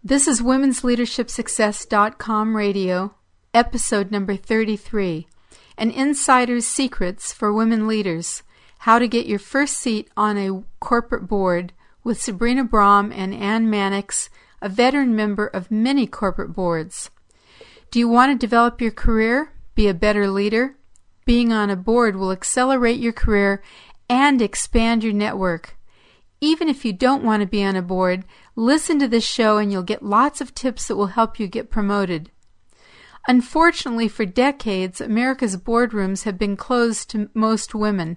This is Women'sLeadershipSuccess.com radio, episode number 33, An Insider's Secrets for Women Leaders, How to Get Your First Seat on a Corporate Board, with Sabrina Brahm and Ann Manix, a veteran member of many corporate boards. Do you want to develop your career, be a better leader? Being on a board will accelerate your career and expand your network. Even if you don't want to be on a board, listen to this show and you'll get lots of tips that will help you get promoted. Unfortunately, for decades, America's boardrooms have been closed to most women.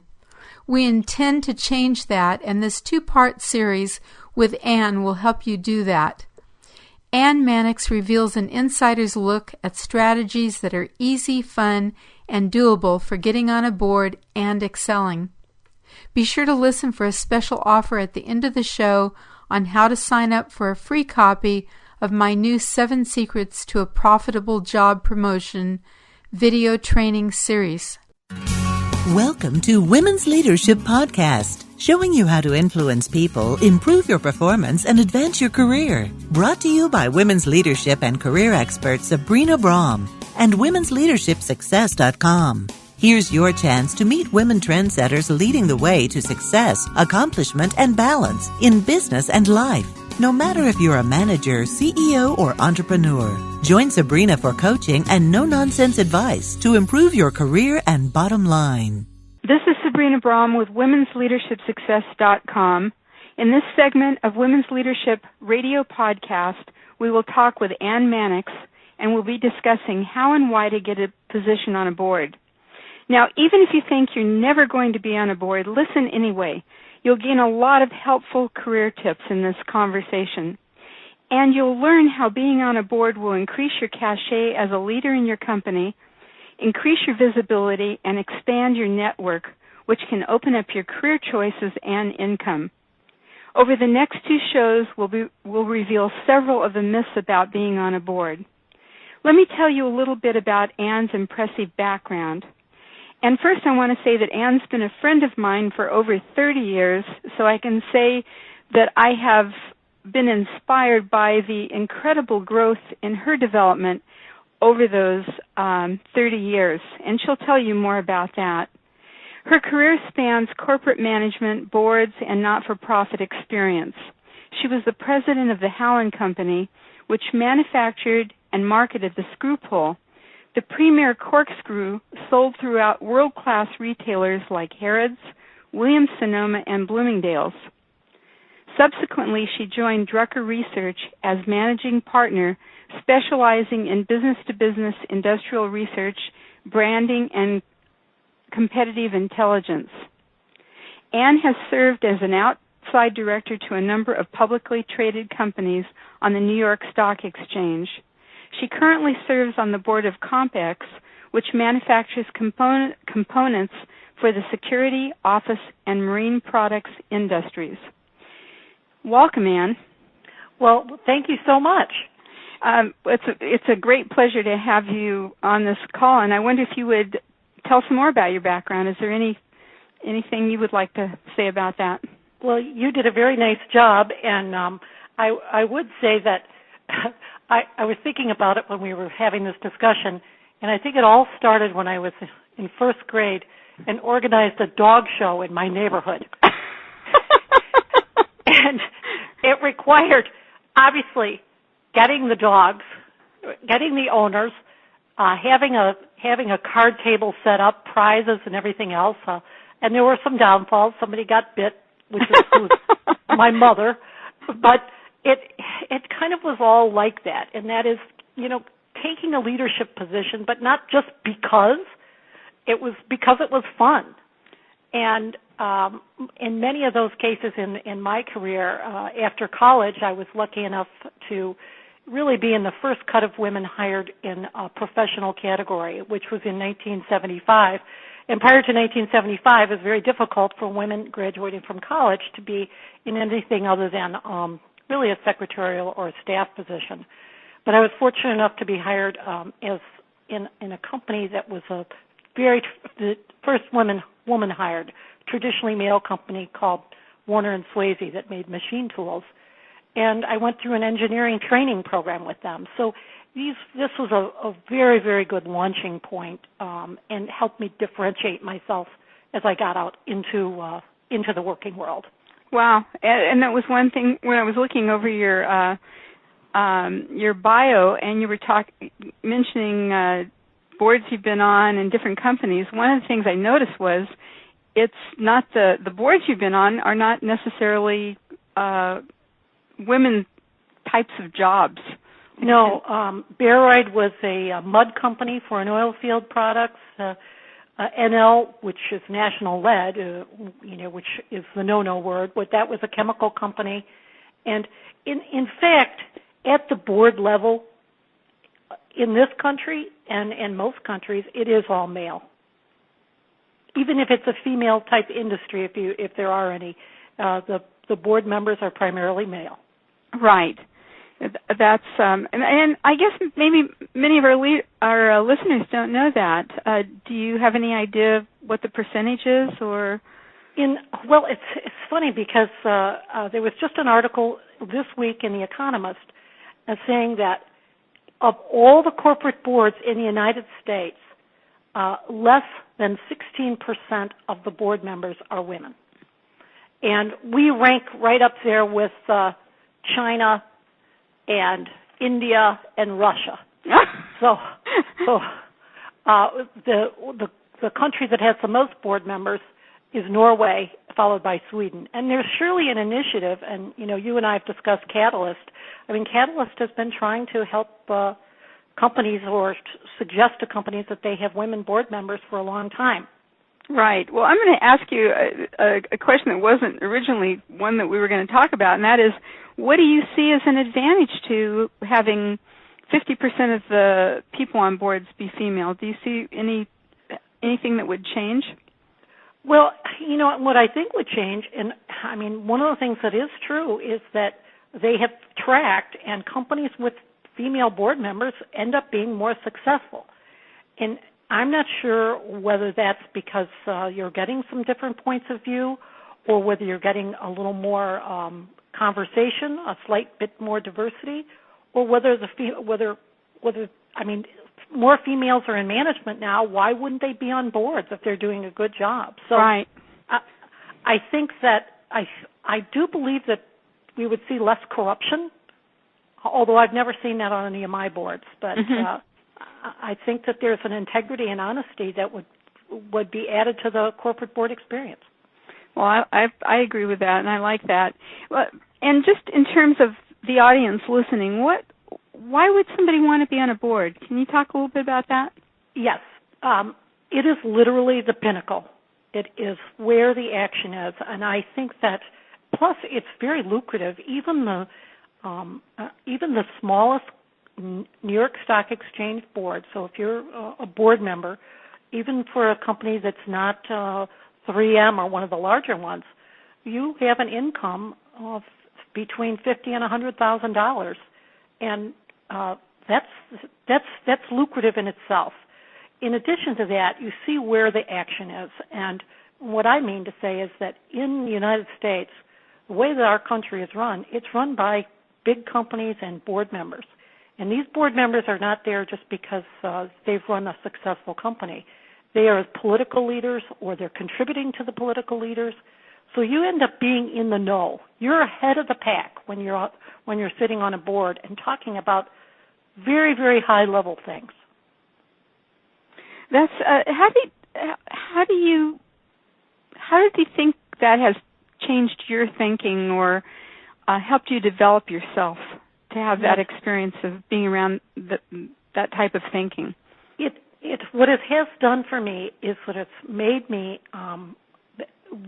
We intend to change that, and this two-part series with Ann will help you do that. Ann Manix reveals an insider's look at strategies that are easy, fun, and doable for getting on a board and excelling. Be sure to listen for a special offer at the end of the show on how to sign up for a free copy of my new 7 Secrets to a Profitable Job Promotion video training series. Welcome to Women's Leadership Podcast, showing you how to influence people, improve your performance, and advance your career. Brought to you by women's leadership and career expert Sabrina Brahm and Women'sLeadershipSuccess.com. Here's your chance to meet women trendsetters leading the way to success, accomplishment, and balance in business and life. No matter if you're a manager, CEO, or entrepreneur, join Sabrina for coaching and no-nonsense advice to improve your career and bottom line. This is Sabrina Brahm with Women'sLeadershipSuccess.com. In this segment of Women's Leadership Radio Podcast, we will talk with Ann Manix, and we'll be discussing how and why to get a position on a board. Now, even if you think you're never going to be on a board, listen anyway. You'll gain a lot of helpful career tips in this conversation. And you'll learn how being on a board will increase your cachet as a leader in your company, increase your visibility, and expand your network, which can open up your career choices and income. Over the next 2 shows, we'll reveal several of the myths about being on a board. Let me tell you a little bit about Ann's impressive background. And first I want to say that Ann's been a friend of mine for over 30 years, so I can say that I have been inspired by the incredible growth in her development over those 30 years, and she'll tell you more about that. Her career spans corporate management, boards, and not-for-profit experience. She was the president of the Howland Company, which manufactured and marketed the screw pull, the premier corkscrew sold throughout world-class retailers like Harrods, Williams-Sonoma, and Bloomingdale's. Subsequently, she joined Drucker Research as managing partner, specializing in business-to-business industrial research, branding, and competitive intelligence. Ann has served as an outside director to a number of publicly traded companies on the New York Stock Exchange. She currently serves on the board of CompX, which manufactures components for the security, office, and marine products industries. Welcome, Ann. Well, thank you so much. It's a great pleasure to have you on this call, and I wonder if you would tell some more about your background. Is there anything you would like to say about that? Well, you did a very nice job, and I would say that I was thinking about it when we were having this discussion, and I think it all started when I was in first grade and organized a dog show in my neighborhood. And it required, obviously, getting the dogs, getting the owners, having a card table set up, prizes and everything else. And there were some downfalls. Somebody got bit, which was my mother. But it kind of was all like that, and that is, taking a leadership position, but not just because. It was because it was fun. And in many of those cases in my career, after college, I was lucky enough to really be in the first cut of women hired in a professional category, which was in 1975. And prior to 1975, it was very difficult for women graduating from college to be in anything other than really a secretarial or a staff position. But I was fortunate enough to be hired as in a company that was the first woman hired, traditionally male company called Warner and Swayze that made machine tools. and I went through an engineering training program with them. So this was a very, very good launching point, and helped me differentiate myself as I got out into the working world. Wow, and that was one thing when I was looking over your bio, and you were mentioning boards you've been on and different companies. One of the things I noticed was it's not the boards you've been on are not necessarily women types of jobs. No, Baroid was a mud company for an oil field products. NL, which is National Lead, which is the no-no word, but that was a chemical company. And in fact, at the board level, in this country and in most countries, it is all male. Even if it's a female type industry, if there are any, the board members are primarily male. Right. That's and I guess maybe many of our listeners don't know that. Do you have any idea what the percentage is, or? Well, it's funny because there was just an article this week in The Economist saying that of all the corporate boards in the United States, less than 16% of the board members are women, and we rank right up there with China and India and Russia. so the country that has the most board members is Norway, followed by Sweden. And there's surely an initiative, and you and I have discussed Catalyst. I mean, Catalyst has been trying to help companies or suggest to companies that they have women board members for a long time. Right. Well, I'm going to ask you a question that wasn't originally one that we were going to talk about, and that is, what do you see as an advantage to having 50% of the people on boards be female? Do you see anything that would change? Well, what I think would change, and I mean, one of the things that is true is that they have tracked, and companies with female board members end up being more successful. And I'm not sure whether that's because you're getting some different points of view, or whether you're getting a little more conversation, a slight bit more diversity, or whether more females are in management now. Why wouldn't they be on boards if they're doing a good job? So right. I think that I do believe that we would see less corruption, although I've never seen that on any of my boards. But I think that there's an integrity and honesty that would be added to the corporate board experience. Well, I agree with that, and I like that. And just in terms of the audience listening, why would somebody want to be on a board? Can you talk a little bit about that? Yes. It is literally the pinnacle. It is where the action is, and I think that, plus it's very lucrative. Even the smallest New York Stock Exchange board, so if you're a board member, even for a company that's not 3M or one of the larger ones, you have an income of between $50,000 and $100,000, and that's lucrative in itself. In addition to that, you see where the action is, and what I mean to say is that in the United States, the way that our country is run, it's run by big companies and board members. And these board members are not there just because they've run a successful company. They are political leaders, or they're contributing to the political leaders. So you end up being in the know. You're ahead of the pack when you're sitting on a board and talking about very, very high level things. That's how do you think that has changed your thinking or helped you develop yourself to have that experience of being around that type of thinking? What it has done for me is that it's made me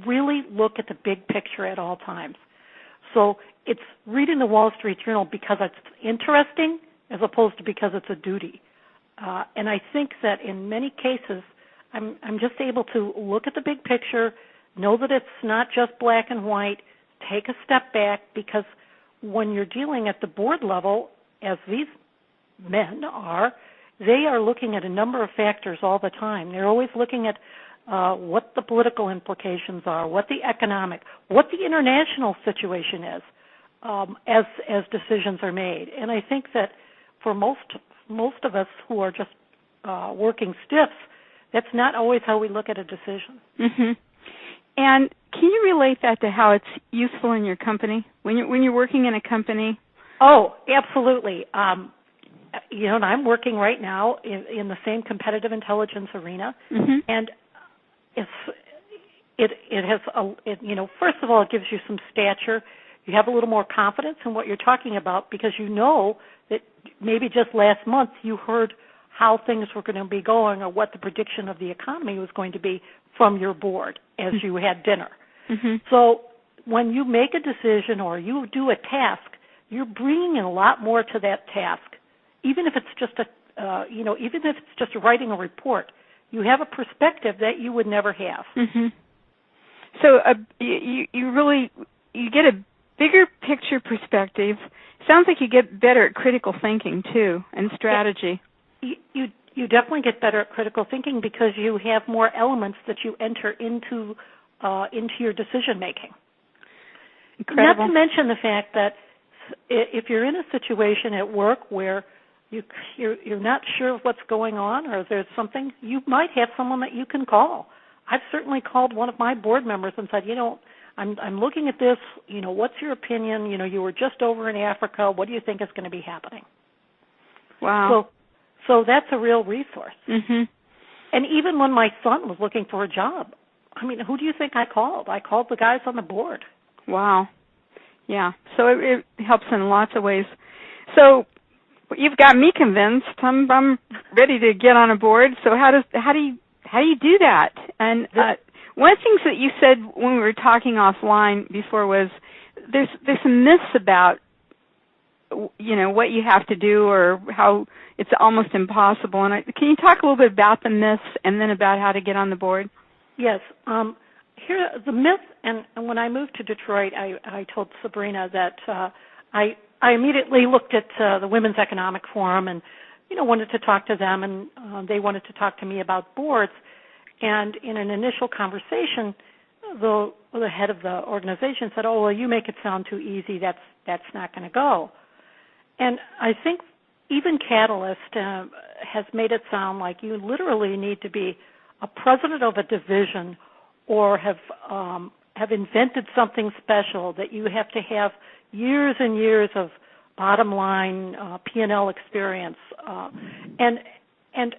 really look at the big picture at all times. So it's reading the Wall Street Journal because it's interesting as opposed to because it's a duty. And I think that in many cases, I'm just able to look at the big picture, know that it's not just black and white, take a step back, because when you're dealing at the board level, as these men are, they are looking at a number of factors all the time. They're always looking at what the political implications are, what the economic, what the international situation is. as decisions are made. And I think that for most of us who are just working stiffs, that's not always how we look at a decision. Mm-hmm. And can you relate that to how it's useful in your company when you're working in a company? Oh, absolutely. And I'm working right now in the same competitive intelligence arena, mm-hmm. and first of all, it gives you some stature. You have a little more confidence in what you're talking about because you know that maybe just last month you heard how things were going to be going or what the prediction of the economy was going to be from your board as you had dinner. Mm-hmm. So when you make a decision or you do a task, you're bringing in a lot more to that task. Even if it's just writing a report, you have a perspective that you would never have. Mm-hmm. So you get a bigger picture perspective. Sounds like you get better at critical thinking too and strategy. You definitely get better at critical thinking because you have more elements that you enter into your decision making. Incredible. Not to mention the fact that if you're in a situation at work where you're not sure what's going on or there's something, you might have someone that you can call. I've certainly called one of my board members and said, I'm looking at this, what's your opinion? You were just over in Africa. What do you think is going to be happening? Wow. So that's a real resource. Mm-hmm. And even when my son was looking for a job, who do you think I called? I called the guys on the board. Wow. Yeah. So it helps in lots of ways. So you've got me convinced. I'm ready to get on a board. So how do you do that? And one of the things that you said when we were talking offline before was there's some myths about what you have to do or how it's almost impossible. And can you talk a little bit about the myths and then about how to get on the board? Yes. Here, the myth, and when I moved to Detroit, I told Sabrina that I immediately looked at the Women's Economic Forum and, wanted to talk to them, and they wanted to talk to me about boards. And in an initial conversation, the head of the organization said, "Oh, well, you make it sound too easy. That's not going to go." And I think even Catalyst has made it sound like you literally need to be a president of a division or have invented something special, that you have to have years and years of bottom line P&L experience, and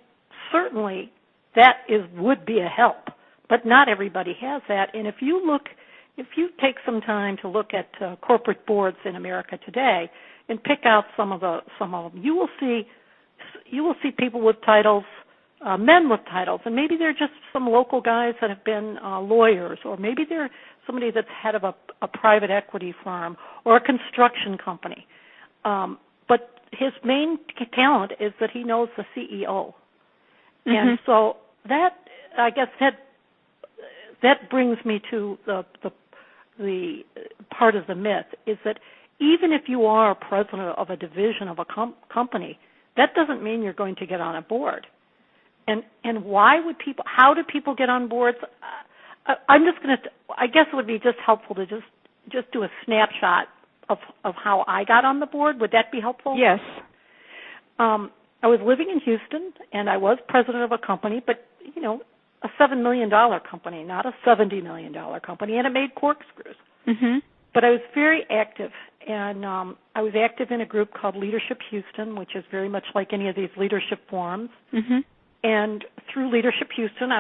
certainly that would be a help, but not everybody has that. And if you take some time to look at corporate boards in America today and pick out some of them, you will see people with titles. Men with titles, and maybe they're just some local guys that have been lawyers, or maybe they're somebody that's head of a private equity firm or a construction company. But his main talent is that he knows the CEO. Mm-hmm. And so that, I guess, that brings me to the part of the myth, is that even if you are a president of a division of a company, that doesn't mean you're going to get on a board. And how do people get on boards? I guess it would be just helpful to just do a snapshot of how I got on the board. Would that be helpful? Yes. I was living in Houston, and I was president of a company, but, a $7 million company, not a $70 million company, and it made corkscrews. Mm-hmm. But I was very active, and I was active in a group called Leadership Houston, which is very much like any of these leadership forums. Mm-hmm. And through Leadership Houston,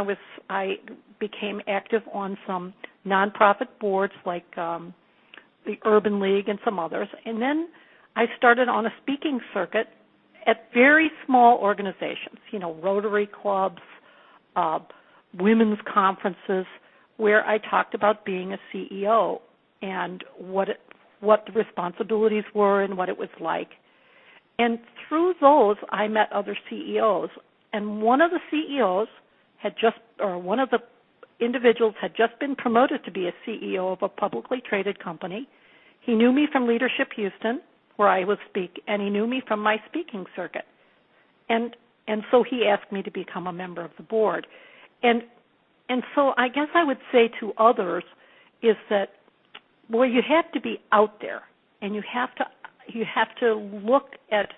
I became active on some nonprofit boards like the Urban League and some others. And then I started on a speaking circuit at very small organizations, Rotary clubs, women's conferences, where I talked about being a CEO and what the responsibilities were and what it was like. And through those, I met other CEOs. And one of the CEOs one of the individuals had just been promoted to be a CEO of a publicly traded company. He knew me from Leadership Houston, where I would speak, and he knew me from my speaking circuit. And so he asked me to become a member of the board. And so I guess I would say to others is that, boy, you have to be out there. and you have to look at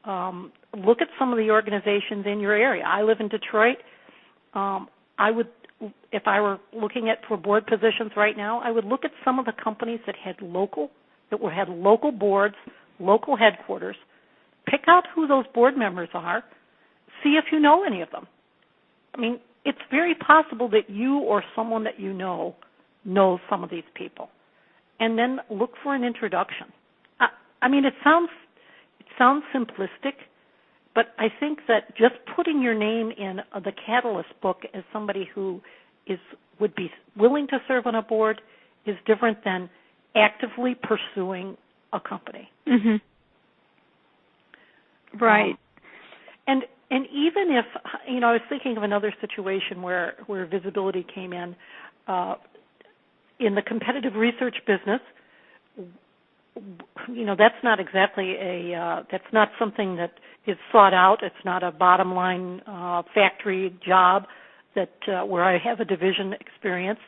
some of the organizations in your area. I live in Detroit. I would, if I were looking for board positions right now, I would look at some of the companies that had local boards, local headquarters. Pick out who those board members are. See if you know any of them. I mean, it's very possible that you or someone that you know knows some of these people, and then look for an introduction. I mean, it sounds simplistic, but I think that just putting your name in the Catalyst book as somebody who would be willing to serve on a board is different than actively pursuing a company. Mm-hmm. Right. And even if, I was thinking of another situation where visibility came in the competitive research business. That's not exactly that's not something that is sought out. It's not a bottom line factory job where I have a division experience.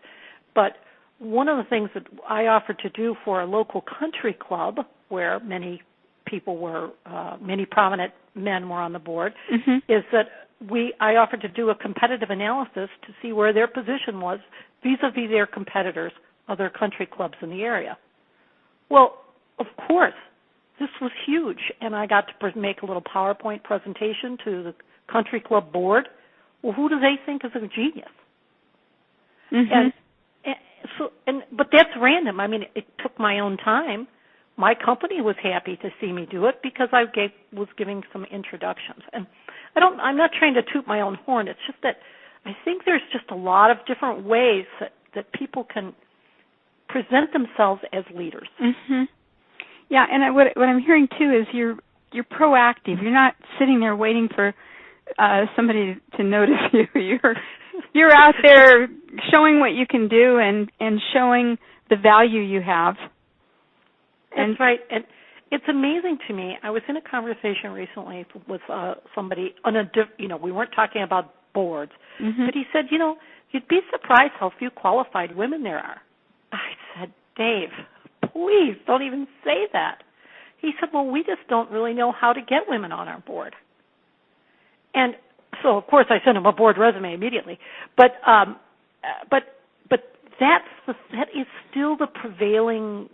But one of the things that I offered to do for a local country club where many prominent men were on the board, mm-hmm. is that I offered to do a competitive analysis to see where their position was vis-a-vis their competitors, other country clubs in the area. Well, of course, this was huge, and I got to make a little PowerPoint presentation to the country club board. Well, who do they think is a genius? Mm-hmm. But that's random. I mean, it took my own time. My company was happy to see me do it because I was giving some introductions. And I'm not trying to toot my own horn. It's just that I think there's just a lot of different ways that people can present themselves as leaders. Mm-hmm. Yeah, and what I'm hearing too is you're proactive. You're not sitting there waiting for somebody to notice you. You're out there showing what you can do and showing the value you have. That's right. And it's amazing to me. I was in a conversation recently with somebody we weren't talking about boards, mm-hmm. but he said, you'd be surprised how few qualified women there are. I said, Dave, please don't even say that. He said, well, we just don't really know how to get women on our board. And so, of course, I sent him a board resume immediately. But that is still the prevailing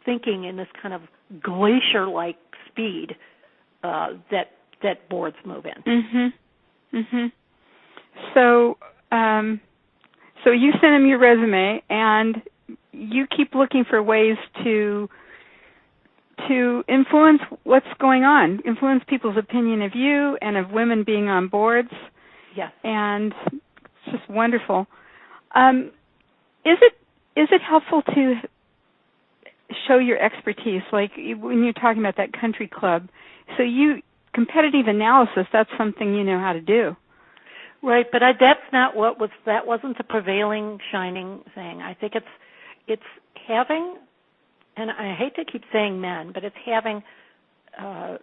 thinking in this kind of glacier-like speed that boards move in. Mm-hmm. Mm-hmm. So you send him your resume, and you keep looking for ways to influence what's going on, influence people's opinion of you and of women being on boards. Yes. And it's just wonderful. Is it helpful to show your expertise, like when you're talking about that country club? So competitive analysis, that's something you know how to do. Right, but that wasn't the prevailing shining thing. I think it's having, and I hate to keep saying men, but it's having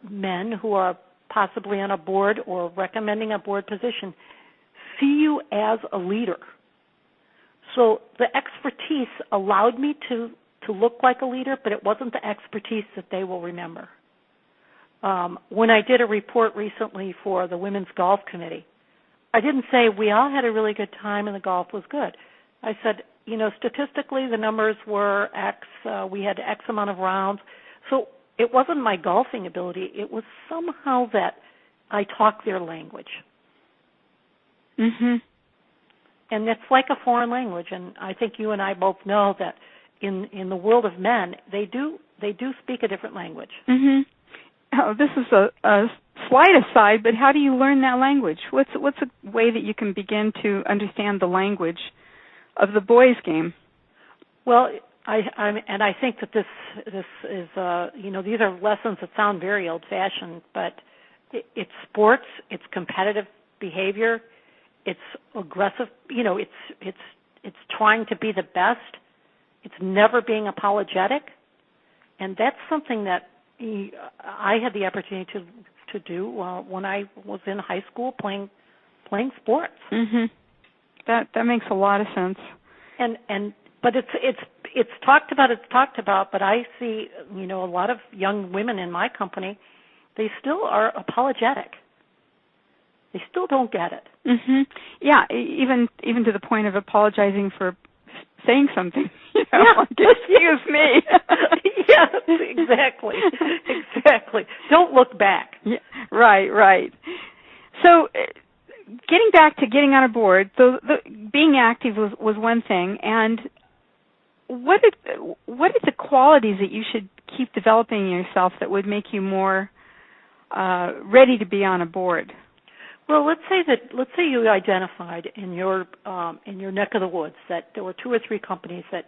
men who are possibly on a board or recommending a board position see you as a leader. So the expertise allowed me to look like a leader, but it wasn't the expertise that they will remember. When I did a report recently for the Women's Golf Committee, I didn't say we all had a really good time and the golf was good. I said, statistically the numbers were X, we had X amount of rounds. So it wasn't my golfing ability, it was somehow that I talk their language. Mm-hmm. And it's like a foreign language, and I think you and I both know that in the world of men, they do speak a different language. Mm-hmm. Oh, this is a slight aside, but how do you learn that language? What's a way that you can begin to understand the language of the boys' game? Well, I think that this is these are lessons that sound very old-fashioned, but it's sports, it's competitive behavior, it's aggressive. It's trying to be the best. It's never being apologetic, and that's something that I had the opportunity to do when I was in high school playing sports. Mm-hmm. That makes a lot of sense. But it's talked about, but I see, a lot of young women in my company, they still are apologetic. They still don't get it. Mhm. Yeah, even to the point of apologizing for saying something. Yeah. Like, excuse me. Yes, exactly. Exactly. Don't look back. Yeah, right. So, getting back to getting on a board, being active was one thing, and what are the qualities that you should keep developing in yourself that would make you more ready to be on a board? Well, let's say you identified in your neck of the woods that there were 2 or 3 companies that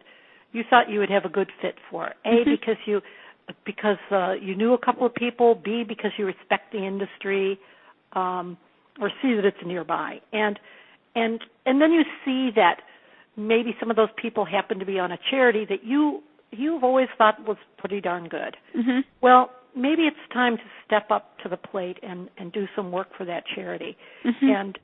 you thought you would have a good fit for. A, because you knew a couple of people. B, because you respect the industry, or C, that it's nearby. And then you see that maybe some of those people happen to be on a charity that you've always thought was pretty darn good. Mm-hmm. Well, maybe it's time to step up to the plate and do some work for that charity, and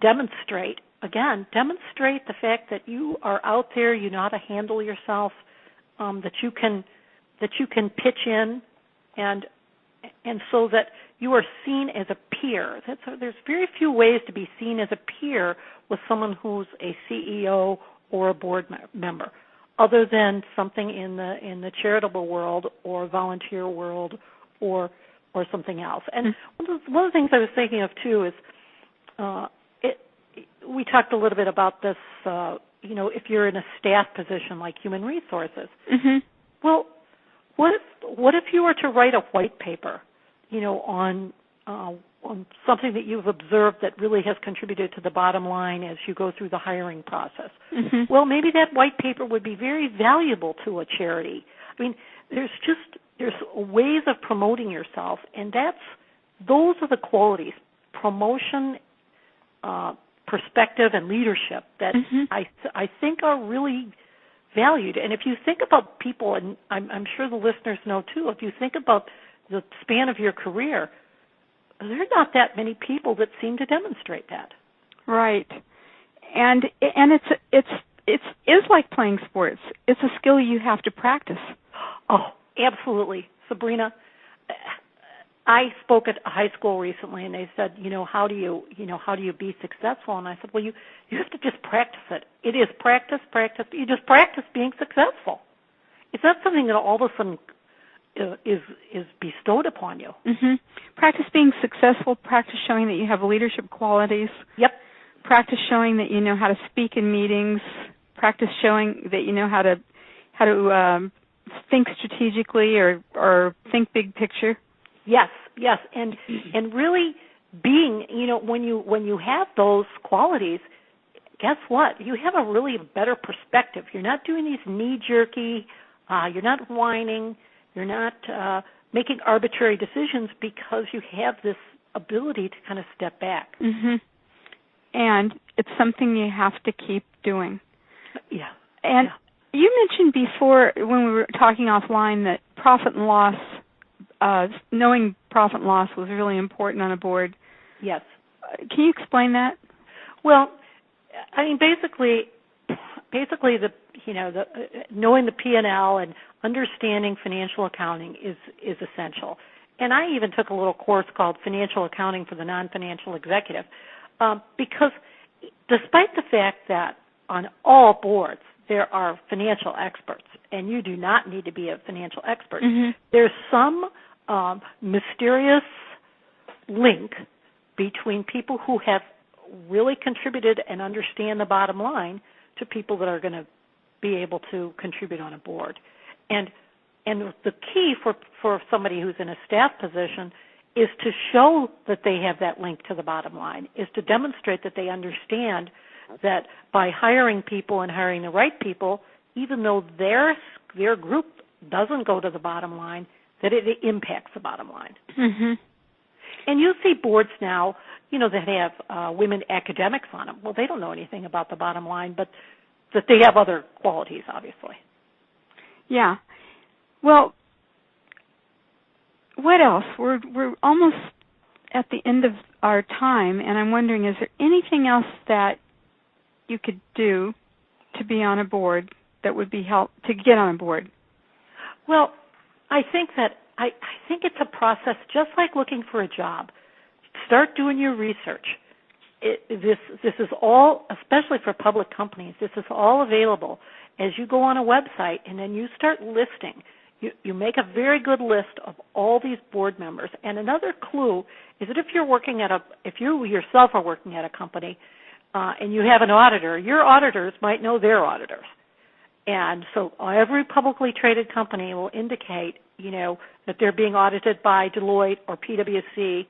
demonstrate the fact that you are out there, you know how to handle yourself, that you can pitch in, and so that you are seen as a peer. There's very few ways to be seen as a peer with someone who's a CEO or a board member, other than something in the charitable world or volunteer world or something else. And one of the things I was thinking of too is we talked a little bit about this. If you're in a staff position like human resources, well, what if you were to write a white paper, on something that you've observed that really has contributed to the bottom line as you go through the hiring process? Well, maybe that white paper would be very valuable to a charity. I mean, there's ways of promoting yourself, and those are the qualities: promotion, perspective, and leadership that I think are really valued. And if you think about people, and I'm sure the listeners know too, if you think about the span of your career, there are not that many people that seem to demonstrate that. Right. And it's like playing sports. It's a skill you have to practice. Oh, absolutely. Sabrina, I spoke at a high school recently, and they said, how do you be successful? And I said, well, you have to just practice it. It is practice. You just practice being successful. It's not something that all of a sudden is bestowed upon you. Practice being successful. Practice showing that you have leadership qualities. Yep. Practice showing that you know how to speak in meetings. Practice showing that you know how to think strategically or think big picture. Yes, and really being, when you have those qualities, guess what? You have a really better perspective. You're not doing these knee-jerky, you're not whining, you're not making arbitrary decisions, because you have this ability to kind of step back. And it's something you have to keep doing. Yeah. And you mentioned before when we were talking offline that profit and loss, knowing profit and loss was really important on a board. Yes. Can you explain that? Well, I mean, basically, knowing the P&L and understanding financial accounting is essential. And I even took a little course called Financial Accounting for the Non-Financial Executive, because despite the fact that on all boards there are financial experts, and you do not need to be a financial expert, there's some mysterious link between people who have really contributed and understand the bottom line to people that are going to be able to contribute on a board. And the key for somebody who's in a staff position is to show that they have that link to the bottom line, is to demonstrate that they understand that by hiring people and hiring the right people, even though their group doesn't go to the bottom line, that it impacts the bottom line. And you see boards now, that have women academics on them. Well, they don't know anything about the bottom line, but that they have other qualities, obviously. Yeah. Well, what else? We're almost at the end of our time, and I'm wondering, is there anything else that you could do to be on a board that would be to get on a board? Well, I think it's a process just like looking for a job. Start doing your research. This is all, especially for public companies, this is all available as you go on a website, and then you start listing. You make a very good list of all these board members. And another clue is that if you yourself are working at a company and you have an auditor, your auditors might know their auditors. And so every publicly traded company will indicate, that they're being audited by Deloitte or PwC,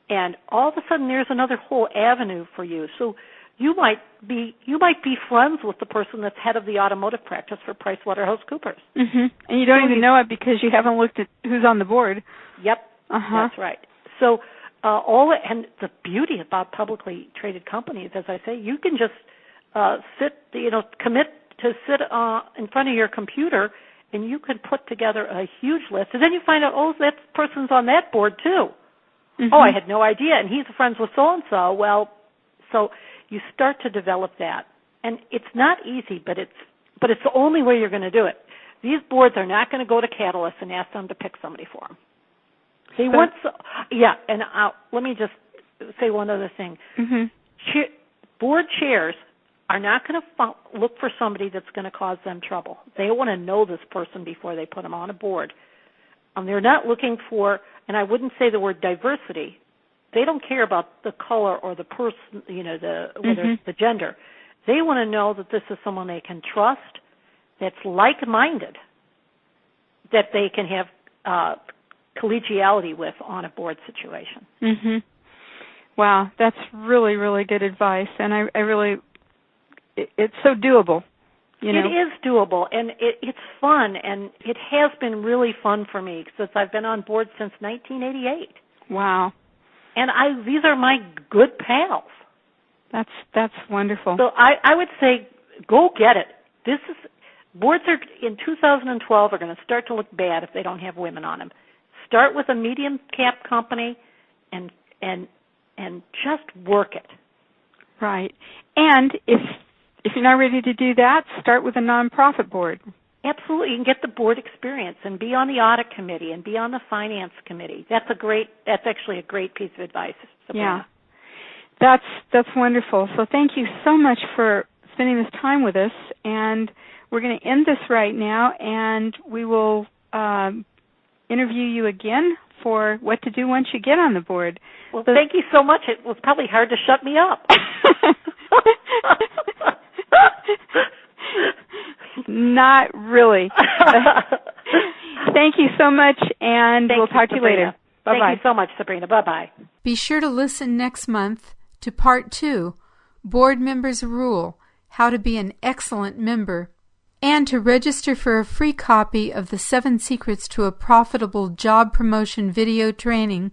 and all of a sudden there's another whole avenue for you. So you might be friends with the person that's head of the automotive practice for PricewaterhouseCoopers. Mm-hmm. And you don't even know it because you haven't looked at who's on the board. Yep, That's right. So and the beauty about publicly traded companies, as I say, you can just commit to sit in front of your computer, and you can put together a huge list. And then you find out, that person's on that board too. Mm-hmm. Oh, I had no idea, and he's friends with so-and-so. Well, so you start to develop that. And it's not easy, but it's the only way you're going to do it. These boards are not going to go to Catalyst and ask them to pick somebody for them. And let me just say one other thing. Mm-hmm. Board chairs are not going to look for somebody that's going to cause them trouble. They want to know this person before they put them on a board. They're not looking for, and I wouldn't say the word diversity. They don't care about the color or the person, whether it's the gender. They want to know that this is someone they can trust, that's like-minded, that they can have collegiality with on a board situation. Mm-hmm. Wow, that's really, really good advice, and I really, it's so doable. It is doable, and it's fun, and it has been really fun for me since I've been on board since 1988. Wow. And these are my good pals. That's wonderful. So I would say go get it. Boards in 2012 are going to start to look bad if they don't have women on them. Start with a medium cap company and just work it. Right. And if you're not ready to do that, start with a nonprofit board. Absolutely. You can get the board experience and be on the audit committee and be on the finance committee. That's actually a great piece of advice, Sabrina. Yeah. That's wonderful. So thank you so much for spending this time with us, and we're going to end this right now, and we will interview you again for what to do once you get on the board. Well, thank you so much. It was probably hard to shut me up. Not really. Thank you so much, and we'll talk to you later. Bye-bye. Thank you so much, Sabrina. Bye-bye. Be sure to listen next month to Part 2, Board Members Rule, How to Be an Excellent Member. And to register for a free copy of the 7 Secrets to a Profitable Job Promotion video training,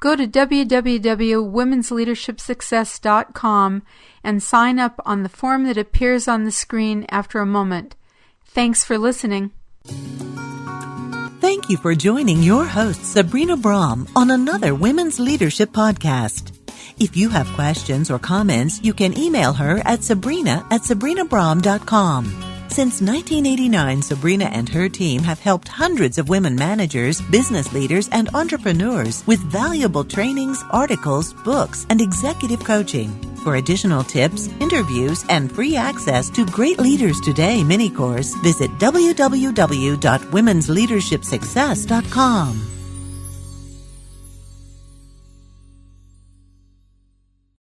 go to www.womensleadershipsuccess.com and sign up on the form that appears on the screen after a moment. Thanks for listening. Thank you for joining your host, Sabrina Brahm, on another Women's Leadership Podcast. If you have questions or comments, you can email her at sabrina@sabrinabrahm.com. Since 1989, Sabrina and her team have helped hundreds of women managers, business leaders, and entrepreneurs with valuable trainings, articles, books, and executive coaching. For additional tips, interviews, and free access to Great Leaders Today mini course, visit www.womensleadershipsuccess.com.